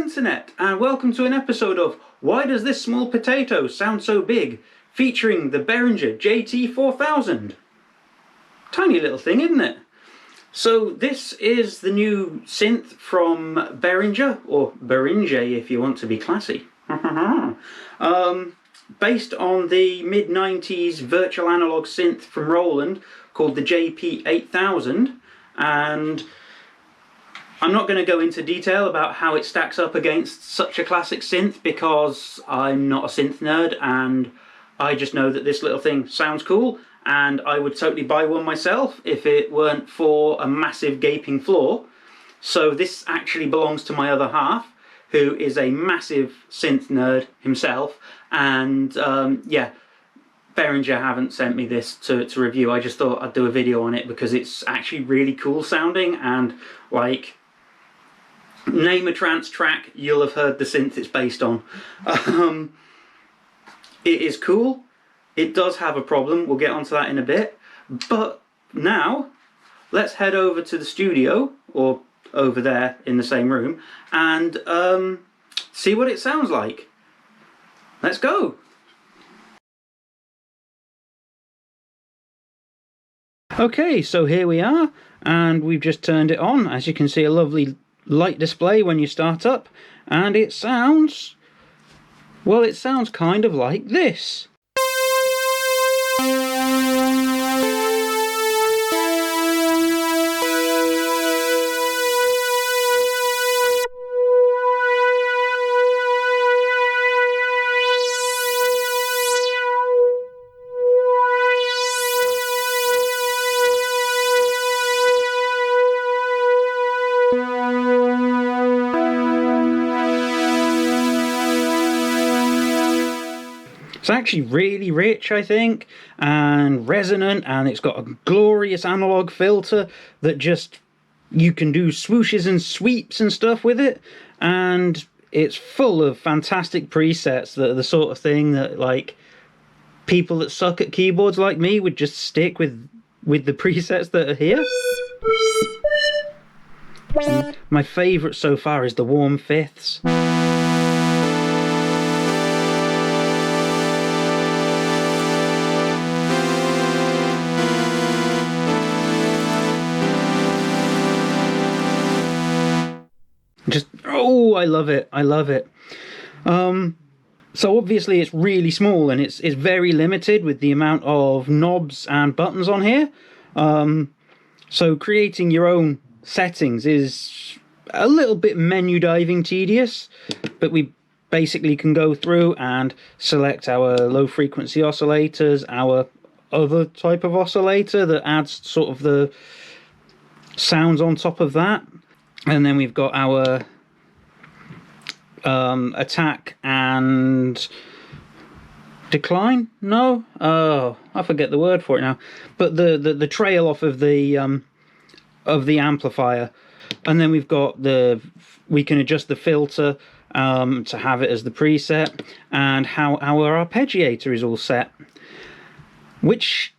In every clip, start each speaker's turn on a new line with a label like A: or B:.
A: internet, and welcome to an episode of Why Does This Small Potato Sound So Big? Featuring the Behringer JT-4000. Tiny little thing, isn't it? So this is the new synth from Behringer, or Behringer if you want to be classy. Based on the mid-90s virtual analog synth from Roland called the JP-8000, and I'm not going to go into detail about how it stacks up against such a classic synth because I'm not a synth nerd, and I just know that this little thing sounds cool and I would totally buy one myself if it weren't for a massive gaping flaw. So this actually belongs to my other half, who is a massive synth nerd himself, and yeah, Behringer haven't sent me this to review. I just thought I'd do a video on it because it's actually really cool sounding, and like, name a trance track, you'll have heard the synth it's based on. It is cool. It does have a problem, we'll get onto that in a bit, but now let's head over to the studio, or over there in the same room, and see what it sounds like. Let's go! Okay, so here we are, and we've just turned it on. As you can see, a lovely light display when you start up, and it sounds, well, it sounds kind of like this. It's actually really rich, I think, and resonant, and it's got a glorious analog filter that just, you can do swooshes and sweeps and stuff with it, and it's full of fantastic presets that are the sort of thing that, like, people that suck at keyboards like me would just stick with the presets that are here. And my favourite so far is the warm fifths. Just, oh, I love it, I love it. So obviously it's really small, and it's very limited with the amount of knobs and buttons on here. So creating your own settings is a little bit menu diving tedious, but we basically can go through and select our low frequency oscillators, our other type of oscillator that adds sort of the sounds on top of that. And then we've got our attack and decline. No, oh, I forget the word for it now. But the trail off of the amplifier, and then we've got we can adjust the filter to have it as the preset, and how our arpeggiator is all set. Which,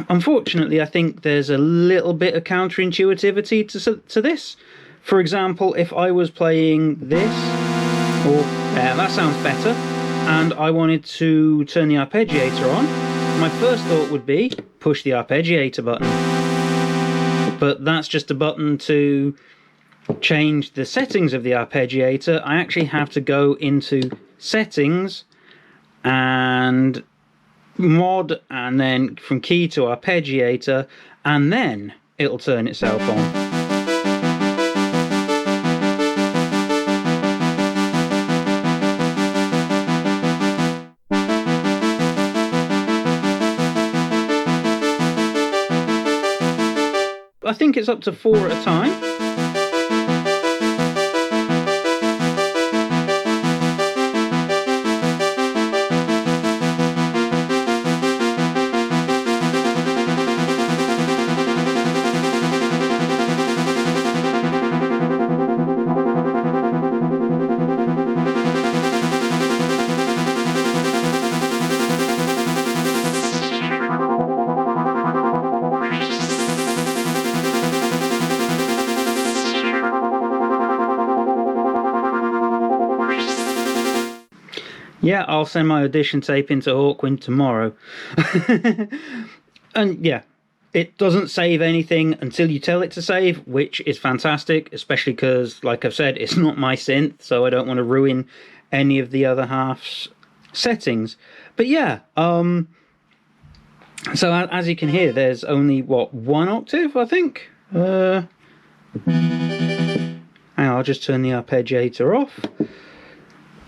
A: unfortunately, I think there's a little bit of counterintuitivity to this. For example, if I was playing this, or that sounds better, and I wanted to turn the arpeggiator on, my first thought would be push the arpeggiator button. But that's just a button to change the settings of the arpeggiator. I actually have to go into settings and mod, and then from key to arpeggiator, and then it'll turn itself on. I think it's up to 4 at a time. Yeah, I'll send my audition tape into Hawkwind tomorrow. And yeah, it doesn't save anything until you tell it to save, which is fantastic, especially because, like I've said, it's not my synth, so I don't want to ruin any of the other half's settings. But yeah, so as you can hear, there's only, what, 1 octave, I think? Hang on, I'll just turn the arpeggiator off,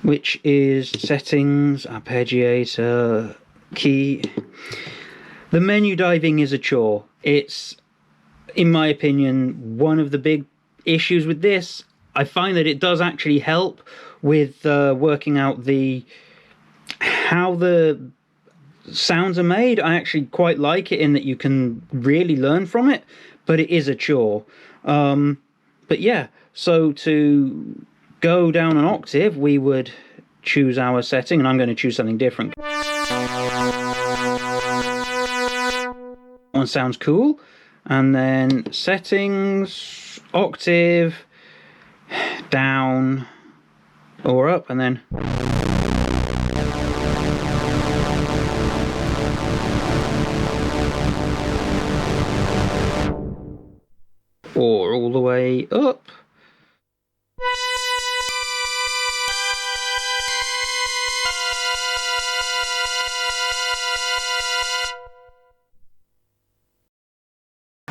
A: which is settings, arpeggiator, key. The menu diving is a chore. It's, in my opinion, one of the big issues with this. I find that it does actually help with working out how the sounds are made. I actually quite like it in that you can really learn from it, but it is a chore. But yeah, so to go down an octave, we would choose our setting, and I'm going to choose something different. One sounds cool, and then settings, octave, down or up, and then or all the way up.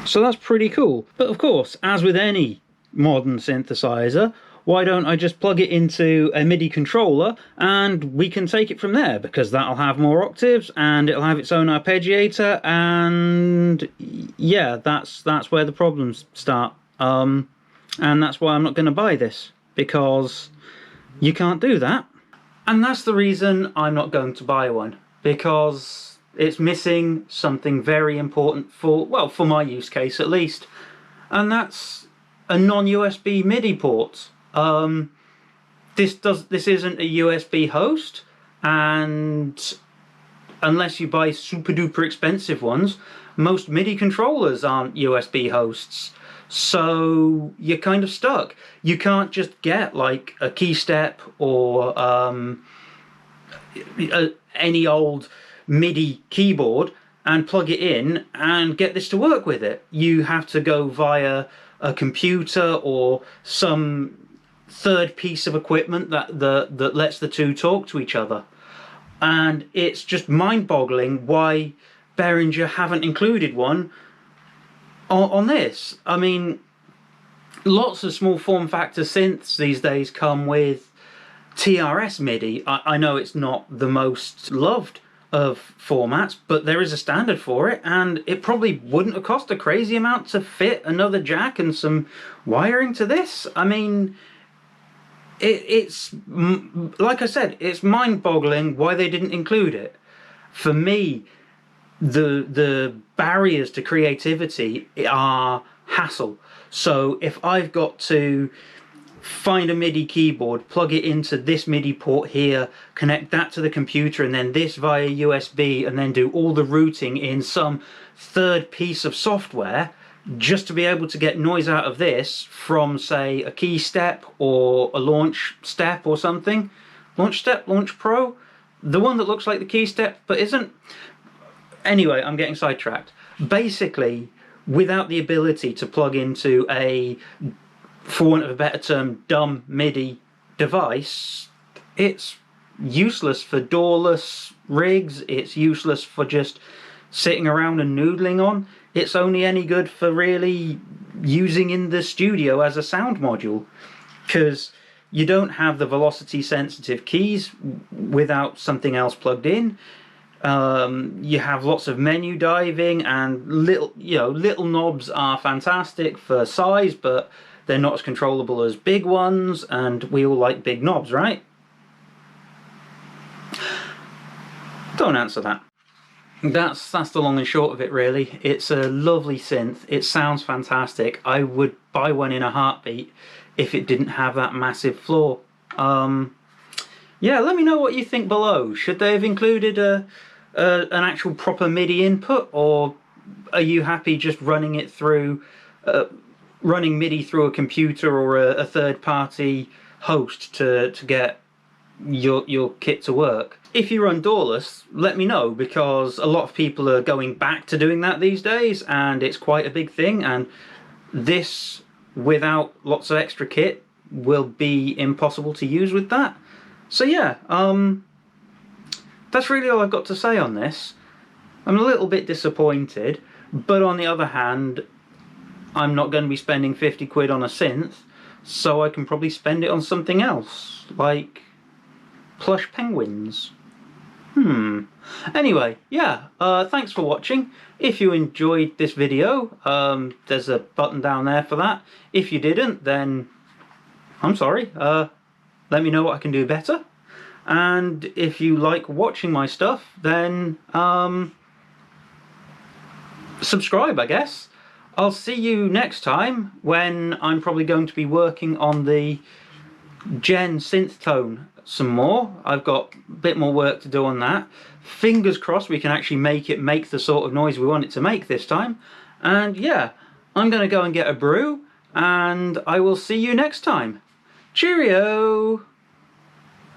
A: So that's pretty cool. But of course, as with any modern synthesizer, why don't I just plug it into a MIDI controller and we can take it from there, because that'll have more octaves and it'll have its own arpeggiator, and yeah, that's where the problems start. And that's why I'm not going to buy this, because you can't do that. And that's the reason I'm not going to buy one, because it's missing something very important for my use case at least, and that's a non-USB MIDI port. This isn't a USB host, and unless you buy super duper expensive ones, most MIDI controllers aren't USB hosts. So you're kind of stuck. You can't just get like a key step or any old MIDI keyboard and plug it in and get this to work with it. You have to go via a computer or some third piece of equipment that lets the two talk to each other. And it's just mind-boggling why Behringer haven't included one on this. I mean, lots of small form factor synths these days come with TRS MIDI. I know it's not the most loved of formats, but there is a standard for it, and it probably wouldn't have cost a crazy amount to fit another jack and some wiring to this. I mean, it's like I said, it's mind-boggling why they didn't include it. For me, the barriers to creativity are hassle. So if I've got to find a MIDI keyboard, plug it into this MIDI port here, connect that to the computer, and then this via USB, and then do all the routing in some third piece of software just to be able to get noise out of this from, say, a key step or a launch step or something. Launch step, launch pro, the one that looks like the key step but isn't. Anyway, I'm getting sidetracked. Basically, without the ability to plug into a, for want of a better term, dumb MIDI device, it's useless for doorless rigs, it's useless for just sitting around and noodling on. It's only any good for really using in the studio as a sound module, because you don't have the velocity sensitive keys without something else plugged in. You have lots of menu diving, and little knobs are fantastic for size, but they're not as controllable as big ones, and we all like big knobs, right? Don't answer that. That's the long and short of it, really. It's a lovely synth. It sounds fantastic. I would buy one in a heartbeat if it didn't have that massive flaw. Yeah, let me know what you think below. Should they have included an actual proper MIDI input, or are you happy just running it through, running MIDI through a computer or a third-party host to get your kit to work. If you run doorless, let me know, because a lot of people are going back to doing that these days, and it's quite a big thing, and this without lots of extra kit will be impossible to use with that. So yeah, that's really all I've got to say on this. I'm a little bit disappointed, but on the other hand, I'm not going to be spending 50 quid on a synth, so I can probably spend it on something else, like plush penguins. Anyway, yeah, thanks for watching. If you enjoyed this video, there's a button down there for that. If you didn't, then I'm sorry. Let me know what I can do better. And if you like watching my stuff, then subscribe, I guess. I'll see you next time, when I'm probably going to be working on the Gen synth tone some more. I've got a bit more work to do on that. Fingers crossed we can actually make it make the sort of noise we want it to make this time. And yeah, I'm going to go and get a brew, and I will see you next time. Cheerio!